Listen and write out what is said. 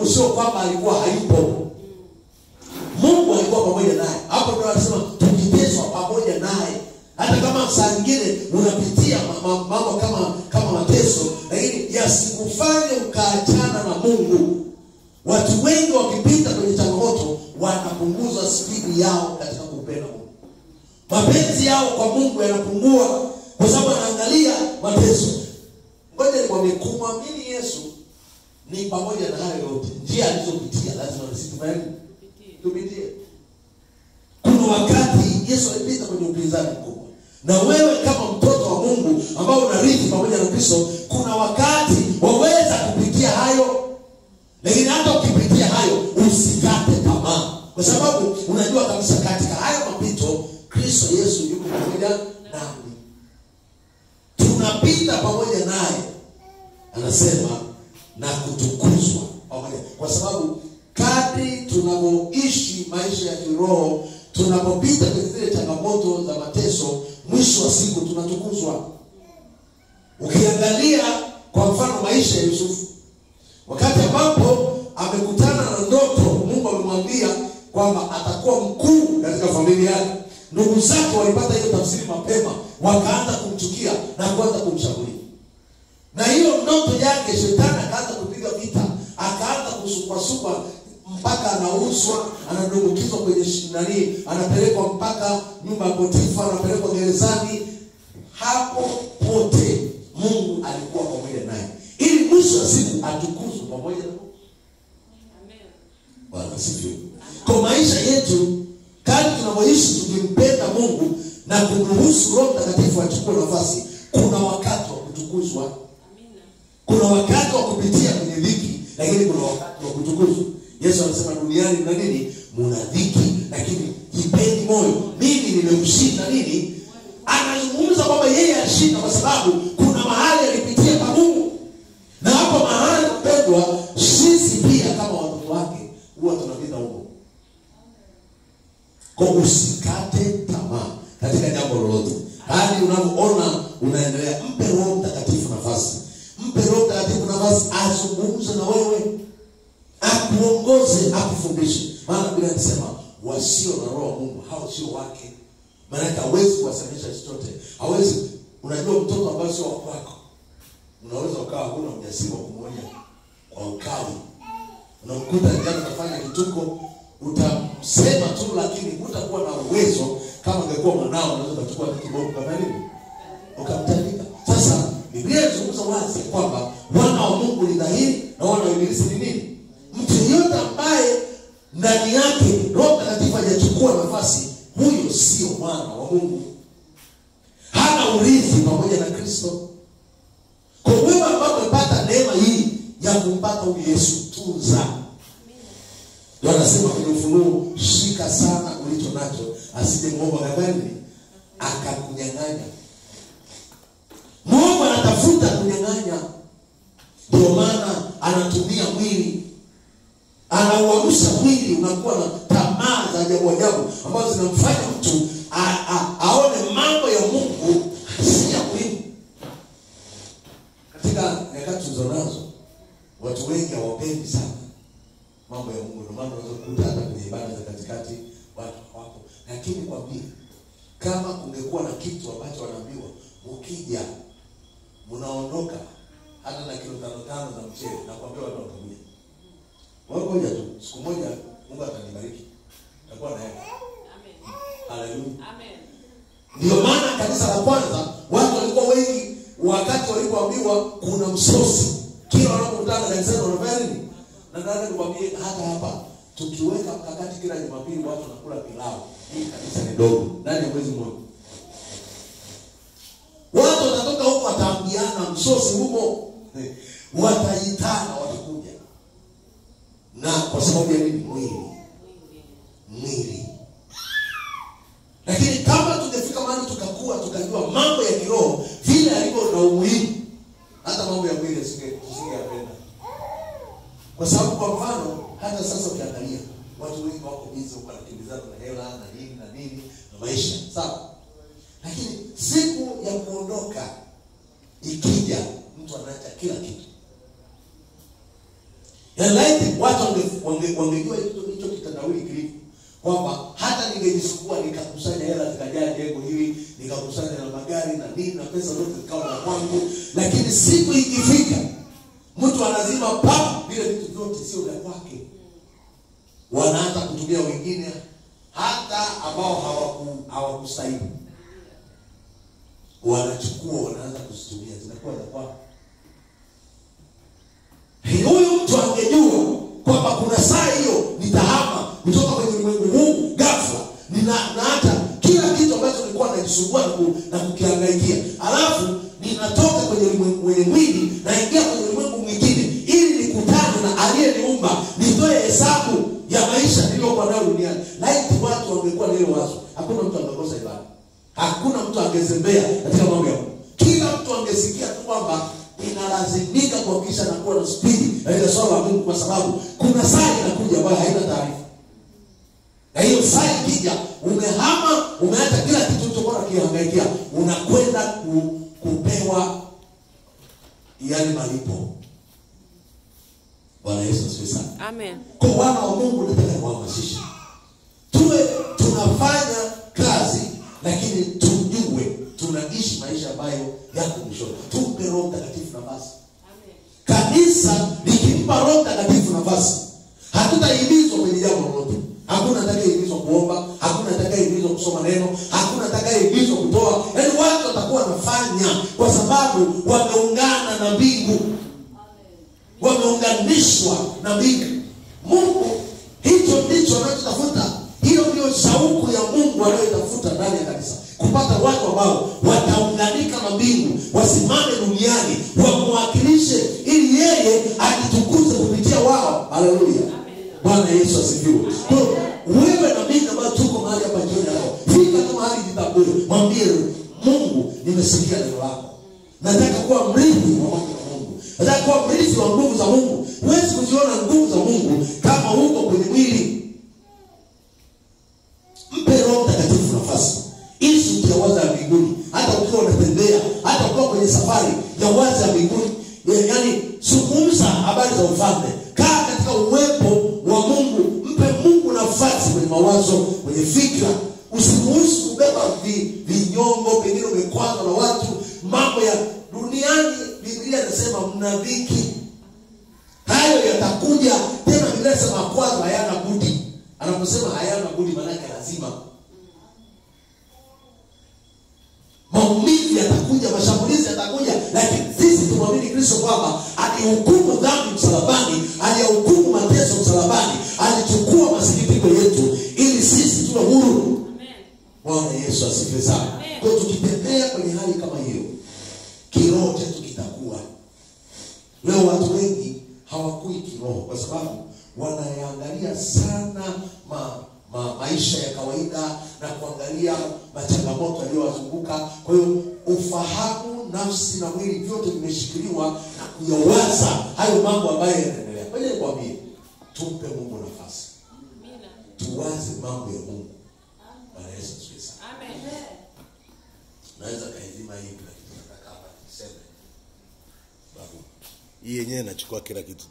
sio kwamba alikuwa hayupo. Mungu alikuwa pamoja naye. Hapo ndio anasema tukiteswa pamoja naye. Hata kama saa nyingine unapitia mambo kama mateso, lakini yasikufanye ukaachana na Mungu. Watu wengi wakipita kwenye changamoto wanapunguza spidi yao katika kupenda Mungu. Mapenzi yao kwa Mungu yanapungua kwa sababu anaangalia mateso. Ngoja nikwambie, kumwamini Yesu ni pamoja na hayo yote. Njia alizopitia lazima tupitie. Kuna wakati Yesu alipita kwenye upinzani mkubwa. Na wewe kama mtoto wa Mungu ambao unarithi pamoja na Kristo, kuna wakati waweza kupitia hayo. Lakini hata ukipitia hayo usikate tamaa. Kwa sababu unajua kabisa katika hayo mapito Kristo Yesu yuko pamoja nami. Tunapita pamoja naye. Anasema na kutukuzwa pamoja. Kwa sababu kadri tunavyoishi maisha ya kiroho, tunapopita kwenye zile changamoto za mateso, mwisho wa siku tunatukuzwa. Ukiangalia kwa mfano maisha ya Yusufu, wakati ambapo amekutana na ndoto, Mungu amemwambia kwamba atakuwa mkuu katika familia yake. Ndugu zake walipata hiyo tafsiri mapema, wakaanza kumchukia na kuanza kumshambulia. Na hiyo ndoto yake shetani akaanza kupiga vita, akaanza kusukwasuka mpaka anauswa, anadumbukizwa kwenye shinani, anapelekwa mpaka nyumba ya Potifa, anapelekwa gerezani. Hapo pote Mungu alikuwa pamoja naye, ili mwisho wa siku atukuzwe pamoja na Mungu. Amen. Bwana sifiwe. Kwa maisha yetu, kadri tunavyoishi tukimpenda Mungu na kumruhusu Roho Mtakatifu achukue nafasi, kuna wakati wa kutukuzwa. Amina. Kuna wakati wa kupitia kwenye dhiki, lakini kuna wakati wa kutukuzwa. Yesu anasema duniani mna nini? Mna dhiki, lakini jipeni moyo, mimi nimemshinda nini? Anazungumza kwamba yeye alishinda kwa sababu kuna mahali alipitia kwa Mungu. Na hapo mahali mpendwa, sisi pia kama watoto wake huwa tunapita huko. Kwa usikate tamaa katika jambo lolote. Hadi unapoona unaendelea, mpe Roho Mtakatifu nafasi. Mpe Roho Mtakatifu nafasi azungumze na wewe, akuongoze, akufundishe. Maana Biblia inasema wasio na Roho wa Mungu hao sio wake. Maana hawezi kuwasemesha chochote. Hawezi. Unajua mtoto ambaye sio wako, unaweza ukawa huna ujasiri wa kumwonya kwa ukali. Unamkuta jana kafanya kituko, utamsema tu, lakini hutakuwa na uwezo. Kama ungekuwa mwanao unaweza kuchukua kiboko kama nini ukamtandika. Sasa Biblia inazungumza wazi kwamba wana wa Mungu ni dhahiri na wana wa ibilisi ni nini? Mtu yeyote ambaye ndani yake Roho Mtakatifu hajachukua nafasi, huyo sio mwana wa Mungu. Hana urithi pamoja na Kristo. Kwa wewe ambao umepata neema hii ya kumpata huyu Yesu, tunza. Ndio anasema kwenye Ufunuo, shika sana ulicho nacho, asije muomba gani akakunyang'anya. Mungu anatafuta kunyang'anya. Ndio maana anatumia mwili. Anauamsha mwili, unakuwa na tamaa za ajabu ambazo zinamfanya mtu aone mambo ya Mungu si ya muhimu. Katika nyakati tulizonazo, watu wengi hawapendi sana mambo ya Mungu. Ndio maana unaweza kukuta hata kwenye ibada za katikati watu hawapo. Lakini kwambie, kama kungekuwa na kitu ambacho wanaambiwa, ukija mnaondoka hata na kilo 5 za mchele, na kwambia watu watakuja. Ngoja tu, siku moja Mungu atanibariki. Takuwa na hela. Amen. Haleluya. Amen. Ndio maana kanisa la kwanza watu walikuwa wengi, wakati walipoambiwa kuna msosi, kila wanapokutana kanisani wanafanya nini? Na nataka nikwambie hata hapa tukiweka mkakati kila Jumapili watu wanakula pilau, hii kanisa ni dogo. Ndani ya mwezi mmoja watu watatoka huko wataambiana msosi huko, wataitana watakuja. Na kwa sababu ya nini? Mwili. Lakini kama tungefika mahali tukakua, tukajua mambo ya kiroho vile yalivyo na umuhimu, hata mambo ya mwili tusingeyapenda. Kwa sababu kwa mfano hata sasa ukiangalia watu wengi wako busy wanakimbizana na hela na nini na maisha, sawa? Lakini siku ya kuondoka ikija, mtu anaacha kila kitu. Yaani watu wangejua hicho kitandawili kilipo, kwamba hata ningejisukua nikakusanya hela zikajaa jengo hili, nikakusanya na magari na nini na pesa zote zikawa na kwangu, lakini siku ikifika mtu anazima vile vitu vyote sio vya kwake, wanaanza kutumia wengine hata ambao hawakustahili, wanachukua wanaanza kuzitumia, zinakuwa za kwao. Huyu mtu angejua kwamba kuna saa hiyo nitahama kutoka kwenye ulimwengu huu ghafla, na hata kila kitu ambacho nilikuwa najisumbua na kukihangaikia, alafu ninatoka kwenye ulimwengu mwili naingia kwenye ulimwengu mwingine ili nikutane na aliyeniumba, nitoe hesabu ya maisha niliyokuwa nayo duniani. Laiti watu wangekuwa na hilo wazo, hakuna mtu angekosa ibada, hakuna mtu angezembea katika mambo ya Mungu. Kila mtu angesikia tu kwamba inalazimika kuhakikisha na kuwa na spidi katika swala la Mungu, kwa sababu kuna saa inakuja ambayo haina taarifa. Na hiyo saa ikija, umehama, umeacha kila kitu ulichokuwa unakihangaikia, unakwenda kupewa yale malipo. Bwana Yesu asifiwe sana. Amen. Kwa wana wa Mungu nataka kuhamasisha tuwe tunafanya kazi, lakini tujue tunaishi maisha ambayo yako mwishoni. Tumpe Roho Mtakatifu nafasi. Amen. Kanisa likimpa Roho Mtakatifu nafasi, hatutahimizwa kwenye jambo lolote. Hakuna atakayehimizwa kuomba, hakuna atakayehimizwa kusoma neno, hakuna atakayehimizwa kutoa. Yaani watu watakuwa wanafanya kwa sababu wameungana na mbingu. Wameunganishwa na mbingu. Mungu, hicho ndicho anachotafuta. Hiyo ndio shauku ya Mungu anayotafuta ndani ya kanisa. Kupata watu ambao wataunganika na mbingu, wasimame duniani, wamwakilishe ili yeye ajitukuze kupitia wao. Haleluya. Bwana Yesu asifiwe. Kwa wewe na mimi ambao tuko mahali hapa jioni leo, fika tu mahali jitambue, mwambie Mungu, nimesikia neno lako. Nataka kuwa mrithi wa mambo ya Mungu. Nataka kuwa mrithi wa nguvu za Mungu. Huwezi kuziona nguvu za Mungu kama uko kwenye mwili. Mpe Roho Mtakatifu nafasi. Ishi ukiwaza ya mbinguni. Hata ukiwa unatembea, hata ukiwa kwenye safari ya waza ya mbinguni. Yaani zungumza habari za ufalme. Kaa katika uwepo wa Mungu. Mpe Mungu nafasi kwenye mawazo, kwenye fikra. Usiruhusu kubeba vinyongo, pengine umekwazwa na watu, mambo ya duniani. Biblia inasema mna dhiki. Hayo yatakuja. Tena Biblia inasema kwazo hayana budi. Anaposema hayana budi maana yake lazima. Maumivu yatakuja, mashambulizi yatakuja, lakini sisi tumwamini Kristo kwamba alihukumu dhambi msalabani, alihukumu mateso msalabani, alichukua masikitiko yetu ili sisi tuwe huru. Amen. Bwana Yesu asifiwe sana. Kwa tukitembea kwenye hali kama hiyo, kiroho chetu kitakuwa. Leo watu wengi hawakui kiroho kwa sababu wanaangalia sana maisha ya kawaida na kuangalia machangamoto yaliyowazunguka. Kwa hiyo ufahamu, nafsi na mwili vyote vimeshikiliwa na kuyawaza hayo mambo ambayo yanaendelea. Kwa hiyo nikwambie, tumpe Mungu nafasi. Amina. Tuwaze mambo ya Mungu. Bwana Yesu asifiwe sana. Amen. Naweza kaizima hii kila kitu nataka hapa niseme. Babu, hii yenyewe inachukua kila kitu.